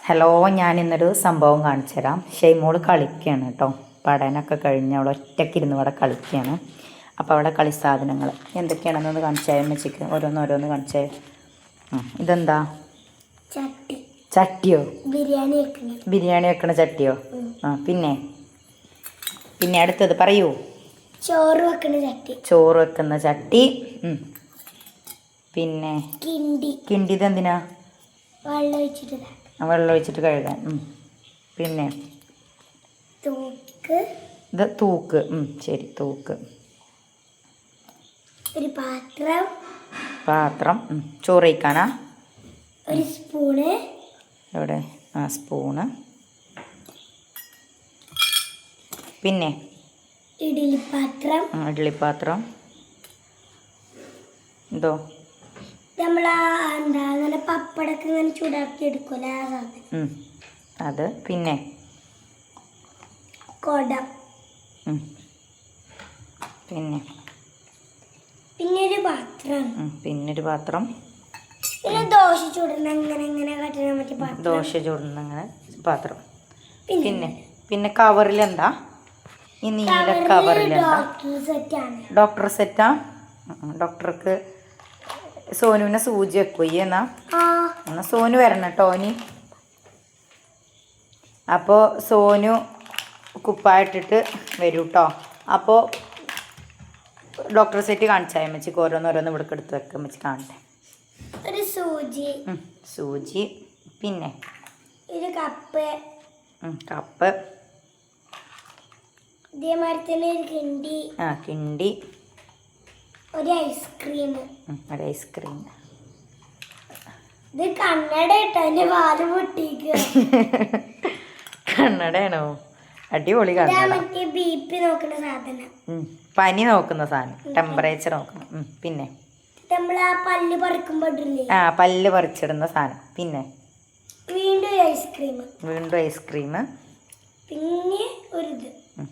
Hello, ഞാൻ ഇന്നൊരു സംഭവം കാണിച്ചു തരാം. ഷെയ്മോള് കളിക്കുകയാണ് കേട്ടോ. പഠനമൊക്കെ കഴിഞ്ഞ് അവൾ ഒറ്റയ്ക്കിരുന്ന് ഇവിടെ കളിക്കുകയാണ്. അപ്പോൾ അവിടെ കളി സാധനങ്ങൾ എന്തൊക്കെയാണെന്നൊന്ന് കാണിച്ചാൽ അമ്മച്ചിക്ക് ഓരോന്നോരോന്ന് കാണിച്ചേ. ഇതെന്താ? ചട്ടിയോ? ബിരിയാണി വെക്കണ ചട്ടിയോ? പിന്നെ അടുത്തത് പറയൂ. ചോറ് വെക്കുന്ന ചട്ടി. പിന്നെ കിണ്ടി. ഇതെന്തിനാ? വെള്ളം ഒഴിച്ചിട്ട് കഴുകാൻ. പിന്നെ ഇത് തൂക്ക്. ശരി, തൂക്ക്. ഒരു പാത്രം. ചോറ് വയ്ക്കാനാ? ഒരു സ്പൂണ്. എവിടെ? സ്പൂണ്. പിന്നെ ഇഡ്ഡലിപ്പാത്രം. എന്തോ നമ്മളെ പപ്പടൊക്കെ ഇങ്ങനെ ചൂടാക്കി എടുക്കൂല അത്. പിന്നെ കൊടം. പിന്നൊരു പാത്രം. പിന്നെ ദോശ ചൂടുന്ന ദോശ ചൂടുന്ന അങ്ങനെ പാത്രം. പിന്നെ കവറിൽ എന്താ? ഈ നീല കവറിൽ എന്താ? ഡോക്ടർ സെറ്റാ. ഡോക്ടർക്ക് സോനുവിനെ സൂചി വെക്കുക. എന്നാ സോനു വരണം കേട്ടോ. അപ്പോൾ സോനു കുപ്പായിട്ടിട്ട് വരൂ കേട്ടോ. അപ്പോൾ ഡോക്ടർ സെറ്റ് കാണിച്ചാൽ അമ്മച്ചിക്ക് ഓരോന്നോരോന്ന് ഇവിടെ എടുത്ത് വെക്കാം. അമ്മച്ചി കാണട്ടെ. ഒരു സൂചി. പിന്നെ ഒരു കപ്പ്. ഇതേമാതിരി തന്നെ ഒരു കിണ്ടി. ഒരു ഐസ്ക്രീം. ഇത് കണ്ണട ഇട്ടോ. എന്റെ വാല് പൊട്ടിക്കുക. കണ്ണടയാണോ? അടിപൊളി കണ്ണട. BP നോക്കുന്ന സാധനം. പനി നോക്കുന്ന സാധനം. ടെമ്പറേച്ചർ നോക്കണം. പിന്നെ പല്ല് പറിക്കുമ്പോട്ടില്ലേ? പല്ല് പറിച്ചിടുന്ന സാധനം. പിന്നെ വീണ്ടും ഐസ്ക്രീം. പിന്നെ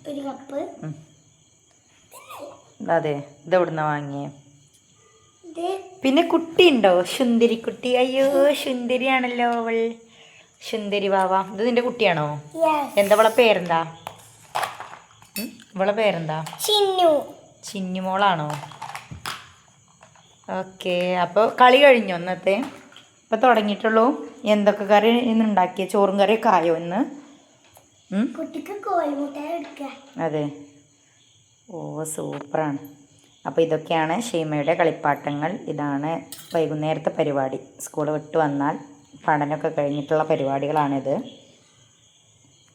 ഒരു കപ്പ്. അതെ, ഇതെവിടുന്ന വാങ്ങിയേ? പിന്നെ കുട്ടി ഉണ്ടോ? സുന്ദരി കുട്ടി. അയ്യോ, സുന്ദരിയാണല്ലോ അവൾ. സുന്ദരി വാവ. ഇത് നിന്റെ കുട്ടിയാണോ? എന്താ അവളെ പേരെന്താ? ചിന്നുമോളാണോ? ഓക്കെ. അപ്പോൾ കളി കഴിഞ്ഞോ ഇന്നത്തെ? ഇപ്പം തുടങ്ങിയിട്ടുള്ളൂ. എന്തൊക്കെ കറി ഇന്ന് ഉണ്ടാക്കിയ? ചോറും കറിയൊക്കെ ആയോ ഇന്ന്? അതെ. ഓ, സൂപ്പറാണ്. അപ്പോൾ ഇതൊക്കെയാണ് ഷീമയുടെ കളിപ്പാട്ടങ്ങൾ. ഇതാണ് വൈകുന്നേരത്തെ പരിപാടി. സ്കൂൾ വിട്ട് വന്നാൽ പഠനമൊക്കെ കഴിഞ്ഞിട്ടുള്ള പരിപാടികളാണിത്.